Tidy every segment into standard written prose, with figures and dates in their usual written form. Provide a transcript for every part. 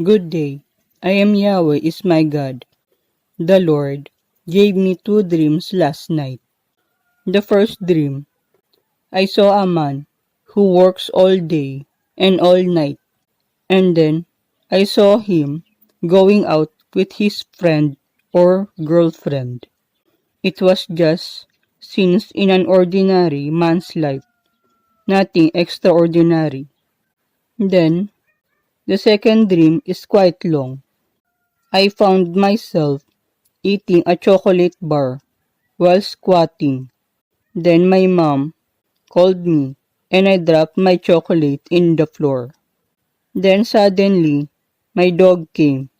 Good day. I am Yahweh is my God. The Lord gave me two dreams last night. The first dream, I saw a man who works all day and all night. And then I saw him going out with his friend or girlfriend. It was just scenes in an ordinary man's life, nothing extraordinary. Then the second dream is quite long. I found myself eating a chocolate bar while squatting. Then my mom called me and I dropped my chocolate in the floor. Then suddenly, my dog came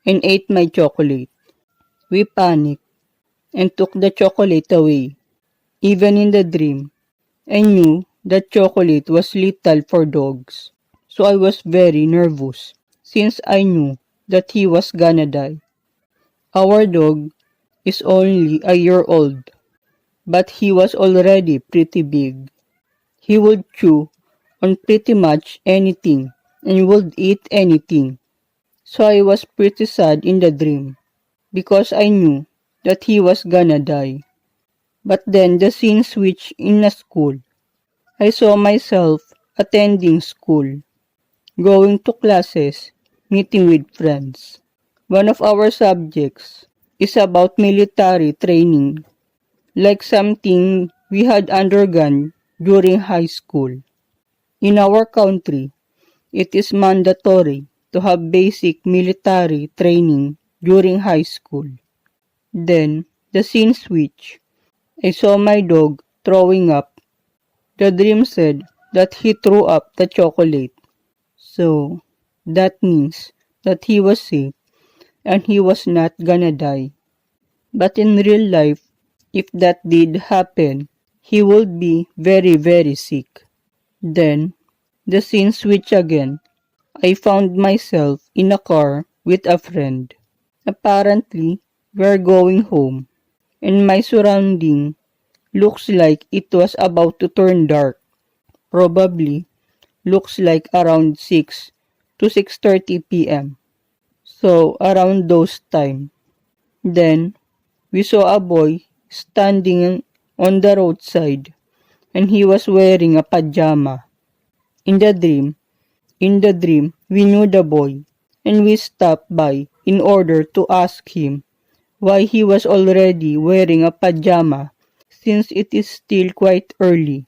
and ate my chocolate. We panicked and took the chocolate away. Even in the dream, I knew that chocolate was lethal for dogs. So I was very nervous since I knew that he was gonna die. Our dog is only a year old, but he was already pretty big. He would chew on pretty much anything and would eat anything. So I was pretty sad in the dream because I knew that he was gonna die. But then the scene switched in a school. I saw myself attending school, going to classes, meeting with friends. One of our subjects is about military training, like something we had undergone during high school. In our country, it is mandatory to have basic military training during high school. Then, the scene switched. I saw my dog throwing up. The dream said that he threw up the chocolate. So, that means that he was safe and he was not gonna die. But in real life, if that did happen, he would be very, very sick. Then, the scene switched again. I found myself in a car with a friend. Apparently, we're going home, and my surrounding looks like it was about to turn dark. Probably looks like around 6 to 6:30 p.m. So, around those time. Then, we saw a boy standing on the roadside, and he was wearing a pajama. In the dream, we knew the boy, and we stopped by in order to ask him why he was already wearing a pajama since it is still quite early.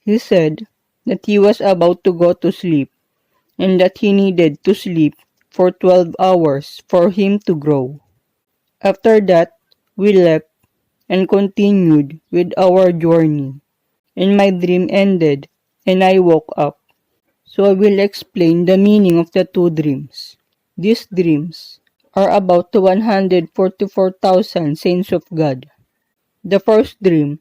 He said that he was about to go to sleep and that he needed to sleep for 12 hours for him to grow. After that, we left and continued with our journey, and my dream ended and I woke up. So I will explain the meaning of the two dreams. These dreams are about the 144,000 saints of God. The first dream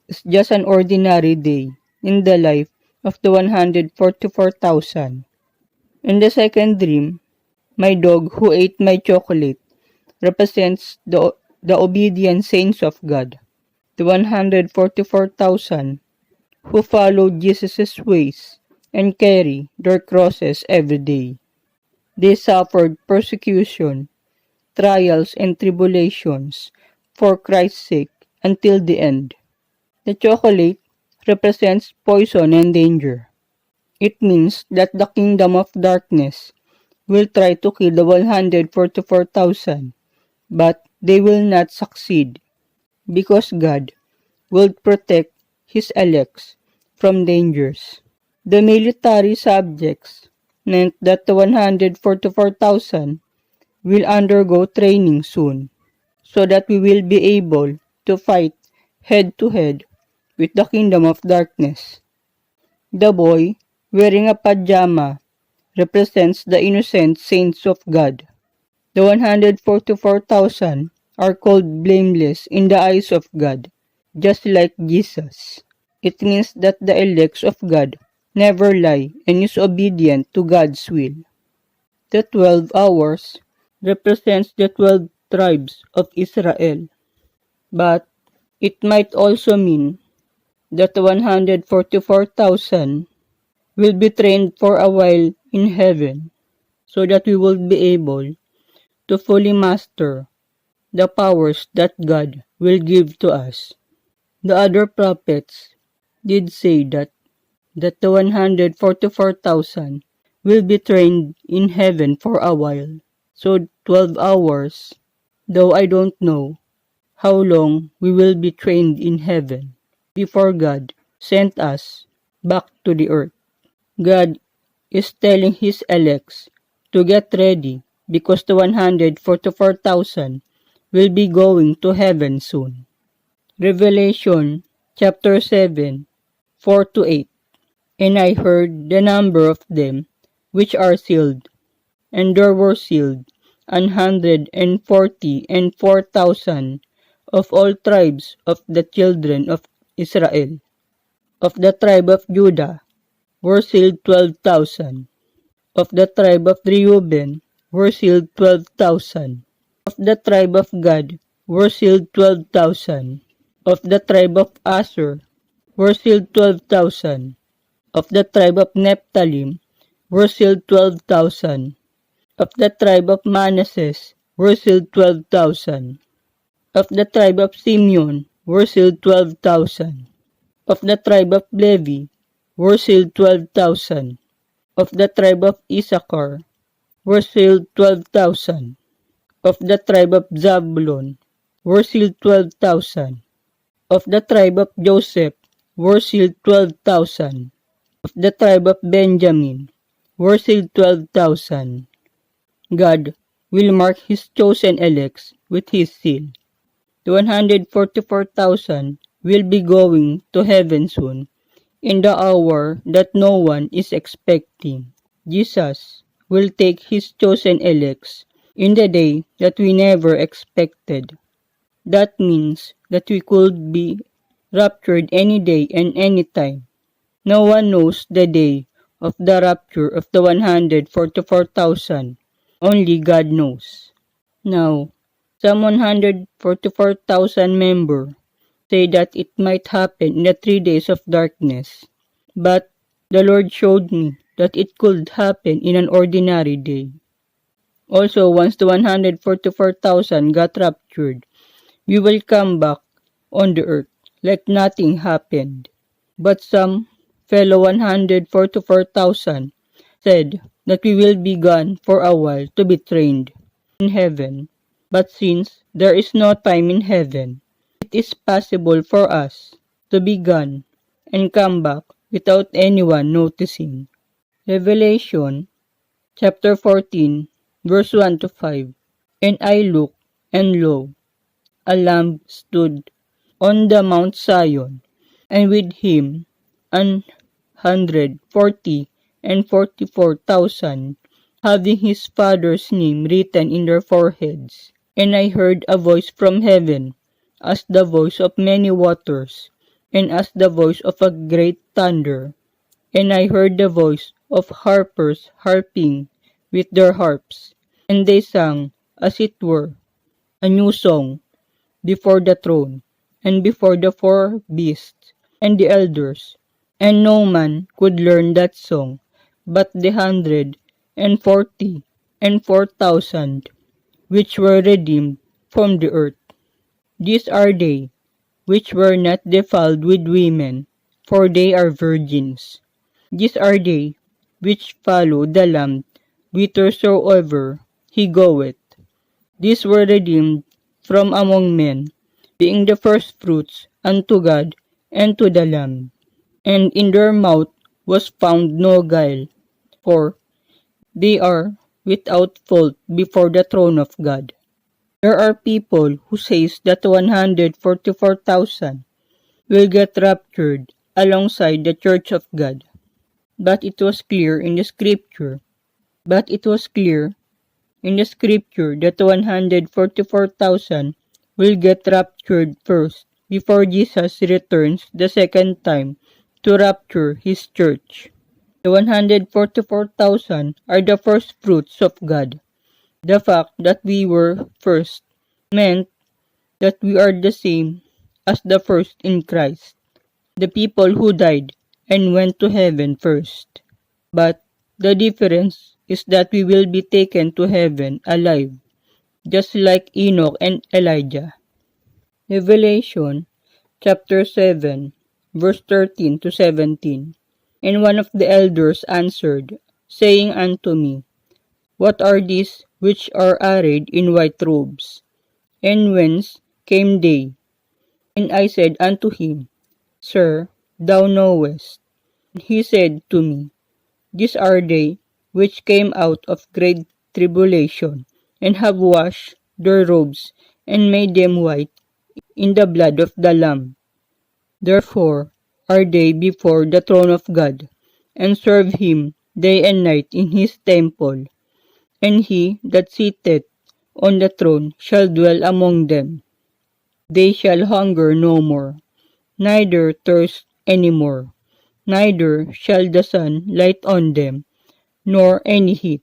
is just an ordinary day in the life of the 144,000. In the second dream, my dog who ate my chocolate represents the obedient saints of God, the 144,000 who follow Jesus' ways and carry their crosses every day. They suffered persecution, trials, and tribulations for Christ's sake until the end. The chocolate represents poison and danger. It means that the kingdom of darkness will try to kill the 144,000, but they will not succeed because God will protect His elects from dangers. The military subjects meant that the 144,000 will undergo training soon so that we will be able to fight head to head with the kingdom of darkness. The boy wearing a pajama represents the innocent saints of God. The 144,000 are called blameless in the eyes of God, just like Jesus. It means that the elects of God never lie and is obedient to God's will. The 12 hours represents the 12 tribes of Israel, but it might also mean that the 144,000 will be trained for a while in heaven. so that we will be able to fully master the powers that God will give to us. The other prophets did say that the 144,000 will be trained in heaven for a while. So 12 hours, though I don't know how long we will be trained in heaven before God sent us back to the earth. God is telling His elects to get ready because the 144,000 will be going to heaven soon. Revelation chapter 7, 4-8. And I heard the number of them which are sealed, and there were sealed 144,000 of all tribes of the children of Israel. Of the tribe of Judah were sealed 12,000. Of the tribe of Reuben were sealed 12,000. Of the tribe of Gad were sealed 12,000. Of the tribe of Asher were sealed 12,000. Of the tribe of Nephtali were sealed 12,000. Of the tribe of Manasseh were sealed 12,000. Of the tribe of Simeon were sealed 12,000. Of the tribe of Levi were sealed 12,000. Of the tribe of Issachar were sealed 12,000. Of the tribe of Zabulon were sealed 12,000. Of the tribe of Joseph were sealed 12,000. Of the tribe of Benjamin were sealed 12,000. God will mark His chosen elects with His seal. The 144,000 will be going to heaven soon, in the hour that no one is expecting. Jesus will take His chosen elects in the day that we never expected. That means that we could be raptured any day and any time. No one knows the day of the rapture of the 144,000. Only God knows. Now, some 144,000 members say that it might happen in the 3 days of darkness. But the Lord showed me that it could happen in an ordinary day. Also, once the 144,000 got raptured, we will come back on the earth like nothing happened. But some fellow 144,000 said that we will be gone for a while to be trained in heaven. But since there is no time in heaven, it is possible for us to be gone and come back without anyone noticing. Revelation chapter 14, verse 1-5. And I looked, and lo, a Lamb stood on the Mount Zion, and with him 144,000, having his Father's name written in their foreheads. And I heard a voice from heaven, as the voice of many waters, and as the voice of a great thunder. And I heard the voice of harpers harping with their harps, and they sang, as it were, a new song before the throne, and before the 4 beasts, and the elders. And no man could learn that song, but the 144,000 which were redeemed from the earth. These are they which were not defiled with women, for they are virgins. These are they which follow the Lamb whithersoever he goeth. These were redeemed from among men, being the firstfruits unto God and to the Lamb. And in their mouth was found no guile, for they are without fault before the throne of God. There are people who say that 144,000 will get raptured alongside the Church of God. But it was clear in the scripture that the 144,000 will get raptured first before Jesus returns the second time to rapture His church. The 144,000 are the first fruits of God. The fact that we were first meant that we are the same as the first in Christ, the people who died and went to heaven first. But the difference is that we will be taken to heaven alive, just like Enoch and Elijah. Revelation chapter 7, verse 13 to 17. And one of the elders answered, saying unto me, What are these which are arrayed in white robes? And whence came they? And I said unto him, Sir, thou knowest. And he said to me, These are they which came out of great tribulation, and have washed their robes, and made them white in the blood of the Lamb. Therefore are they before the throne of God, and serve him day and night in his temple. And he that sitteth on the throne shall dwell among them. They shall hunger no more, neither thirst any more, neither shall the sun light on them, nor any heat.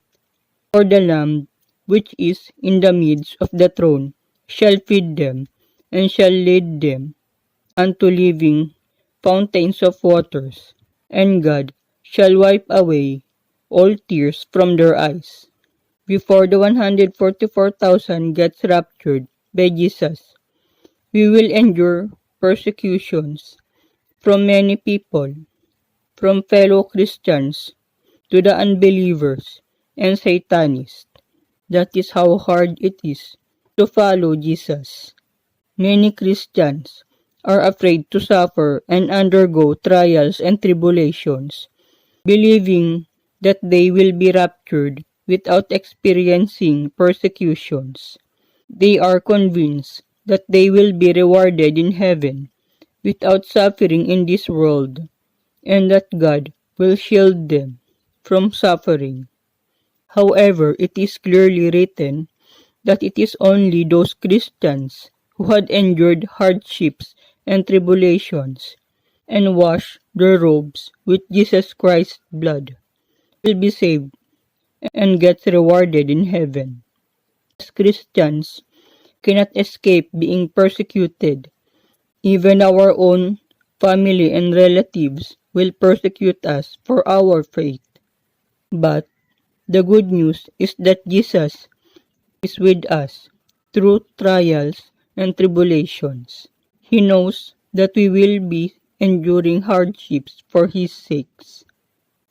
For the Lamb which is in the midst of the throne shall feed them, and shall lead them unto living fountains of waters, and God shall wipe away all tears from their eyes. Before the 144,000 gets raptured by Jesus, we will endure persecutions from many people, from fellow Christians to the unbelievers and Satanists. That is how hard it is to follow Jesus. Many Christians are afraid to suffer and undergo trials and tribulations, believing that they will be raptured without experiencing persecutions. They are convinced that they will be rewarded in heaven without suffering in this world, and that God will shield them from suffering. However, it is clearly written that it is only those Christians who had endured hardships and tribulations and washed their robes with Jesus Christ's blood will be saved and get rewarded in heaven. As Christians cannot escape being persecuted. Even our own family and relatives will persecute us for our faith. But the good news is that Jesus is with us through trials and tribulations. He knows that we will be enduring hardships for His sakes.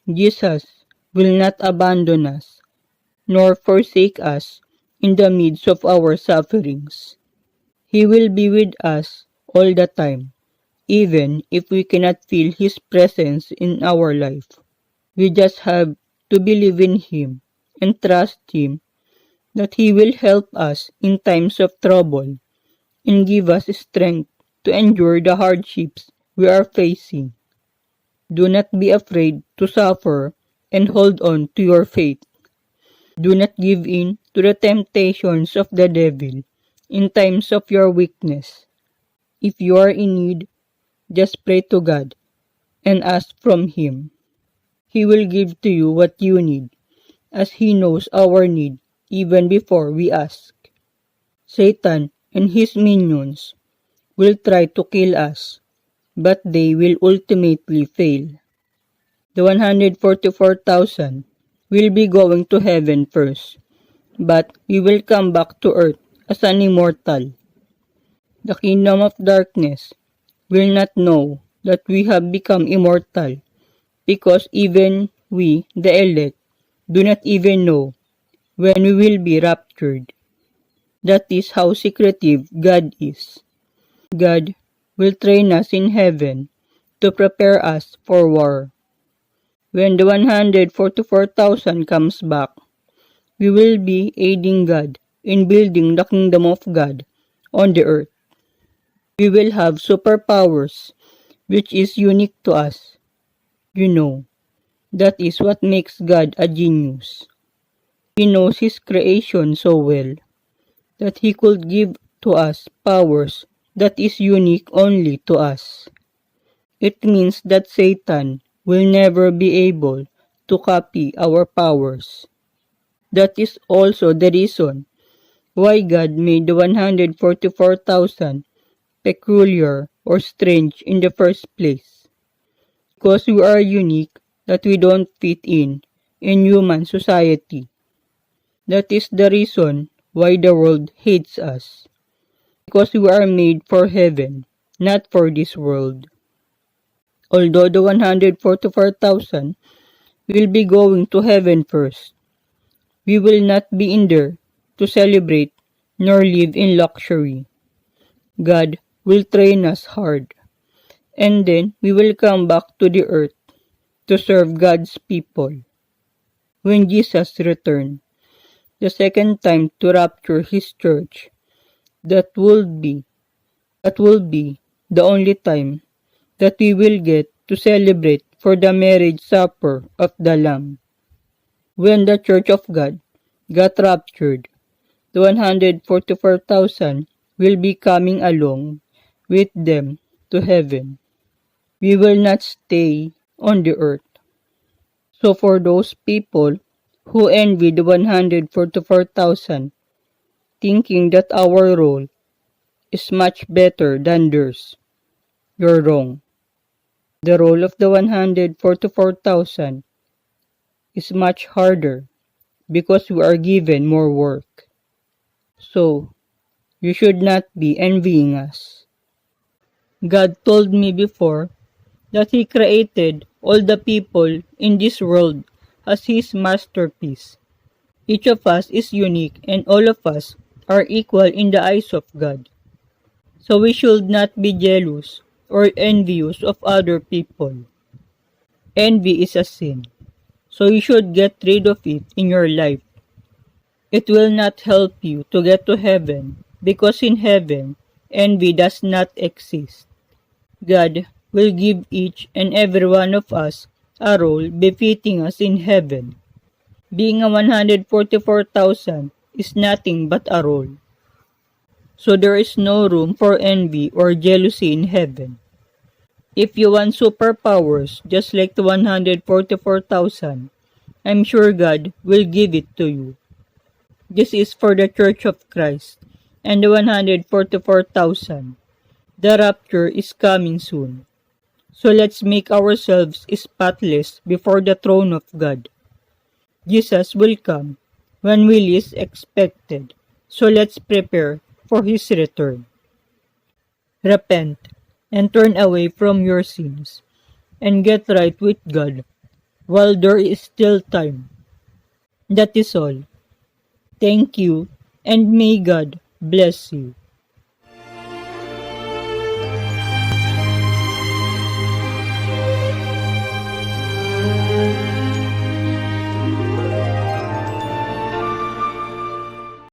Jesus will not abandon us, nor forsake us in the midst of our sufferings. He will be with us all the time, even if we cannot feel His presence in our life. We just have to believe in Him and trust Him that He will help us in times of trouble and give us strength to endure the hardships we are facing. Do not be afraid to suffer and hold on to your faith. Do not give in to the temptations of the devil in times of your weakness. If you are in need, just pray to God and ask from Him. He will give to you what you need, as He knows our need even before we ask. Satan and his minions will try to kill us, but they will ultimately fail. The 144,000 will be going to heaven first, but we will come back to earth as an immortal. The kingdom of darkness will not know that we have become immortal, because even we, the elect, do not even know when we will be raptured. That is how secretive God is. God will train us in heaven to prepare us for war. When the 144,000 comes back, we will be aiding God in building the kingdom of God on the earth. We will have superpowers, which is unique to us. You know, that is what makes God a genius. He knows His creation so well that He could give to us powers that is unique only to us. It means that Satan will never be able to copy our powers. That is also the reason why God made the 144,000 peculiar or strange in the first place. Because we are unique, that we don't fit in in human society. That is the reason why the world hates us. Because we are made for heaven, not for this world. Although the 144,000 will be going to heaven first, we will not be in there to celebrate nor live in luxury. God will train us hard, and then we will come back to the earth to serve God's people. When Jesus returns, the second time to rapture his church, that will be the only time that we will get to celebrate for the marriage supper of the Lamb. When the church of God got raptured, the 144,000 will be coming along with them to heaven. We will not stay on the earth. So for those people who envy the 144,000, thinking that our role is much better than theirs, you're wrong. The role of the 144,000 is much harder because we are given more work. So, you should not be envying us. God told me before that He created all the people in this world as His masterpiece. Each of us is unique and all of us are equal in the eyes of God. So we should not be jealous or envious of other people. Envy is a sin, so you should get rid of it in your life. It will not help you to get to heaven because in heaven, envy does not exist. God will give each and every one of us a role befitting us in heaven. Being a 144,000 is nothing but a role. So there is no room for envy or jealousy in heaven. If you want superpowers just like the 144,000, I'm sure God will give it to you. This is for the Church of Christ and the 144,000. The rapture is coming soon. So let's make ourselves spotless before the throne of God. Jesus will come when we least expected. So let's prepare for His return. Repent and turn away from your sins and get right with God while there is still time. That is all. Thank you and may God bless you.